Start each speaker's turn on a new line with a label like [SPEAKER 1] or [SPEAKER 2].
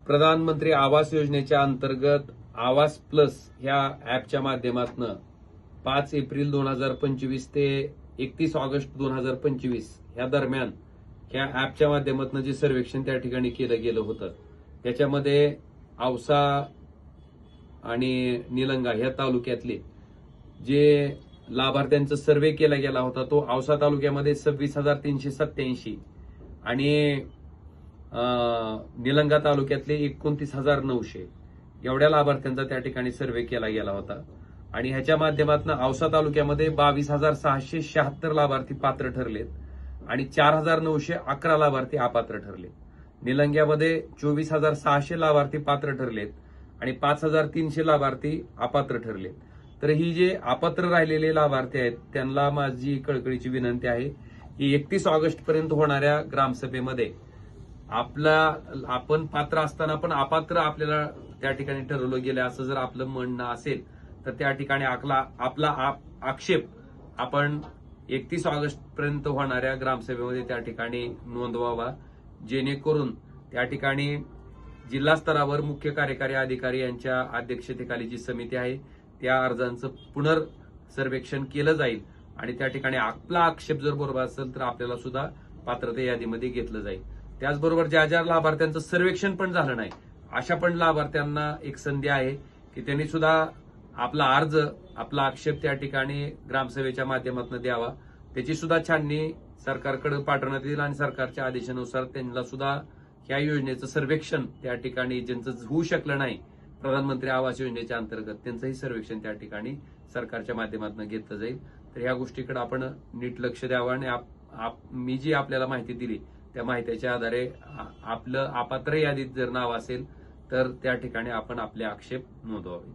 [SPEAKER 1] प्रधानमंत्री आवास योजनेच्या अंतर्गत आवास प्लस ह्या ऍपच्या माध्यमातून 5 एप्रिल 2025 ते 31 ऑगस्ट 2025 या दरम्यान ह्या ऍपच्या माध्यमातून जे सर्वेक्षण त्या ठिकाणी केलं गेलं होतं त्याच्यामध्ये औसा आणि निलंगा ह्या तालुक्यातले जे लाभार्थ्यांचा सर्वे केला गेला होता तो औसा तालुक्यामध्ये 26,387 आणि निलंगा तालुक्यातले 29,900 एवढ्या लाभार्थ्यांचा त्या ठिकाणी सर्वे केला गेला होता आणि ह्याच्या माध्यमातून औसा तालुक्यामध्ये 22,676 लाभार्थी पात्र ठरलेत आणि 4,911 लाभार्थी अपात्र ठरले. निलंग्यामध्ये 24,600 लाभार्थी पात्र ठरलेत आणि 5,300 लाभार्थी अपात्र ठरलेत. तर ही जे अपात्र राहिलेले लाभार्थी आहेत त्यांना माझी कळकळीची विनंती आहे की 31 ऑगस्ट पर्यंत होणाऱ्या ग्रामसभेमध्ये आपण पात्र असताना पण अपात्र आपल्याला त्या ठिकाणी ठरवलं गेलं असं जर आपलं म्हणणं असेल तर त्या ठिकाणी आपला आक्षेप आपण 31 ऑगस्ट पर्यंत होणाऱ्या ग्रामसभेमध्ये त्या ठिकाणी नोंदवावा, जेणेकरून त्या ठिकाणी जिल्हा स्तरावर मुख्य कार्यकारी अधिकारी यांच्या अध्यक्षतेखाली जी समिती आहे त्या अर्जांचं पुनर्सर्वेक्षण केलं जाईल आणि त्या ठिकाणी आपला आक्षेप जर बरोबर असेल तर आपल्याला सुद्धा पात्रता यादीमध्ये घेतलं जाईल. त्याचबरोबर ज्या लाभार्थ्यांचं सर्वेक्षण पण झालं नाही अशा पण लाभार्थ्यांना एक संधी आहे की त्यांनी सुद्धा आपला आक्षेप त्या ठिकाणी ग्रामसभेच्या माध्यमातून द्यावा. त्याची सुद्धा छाननी सरकारकडे पाठवण्यात येईल आणि सरकारच्या आदेशानुसार त्यांना सुद्धा ह्या योजनेचं सर्वेक्षण त्या ठिकाणी ज्यांचं होऊ शकलं नाही प्रधानमंत्री आवास योजनेच्या अंतर्गत त्यांचंही सर्वेक्षण त्या ठिकाणी सरकारच्या माध्यमातून घेतलं जाईल. तर ह्या गोष्टीकडे आपण नीट लक्ष द्यावं आणि मी जी आपल्याला माहिती दिली त्या माहितीच्या आधारे आपलं अपात्र यादीत जर नाव असेल तर त्या ठिकाणी आपण आपले आक्षेप नोंदवावे.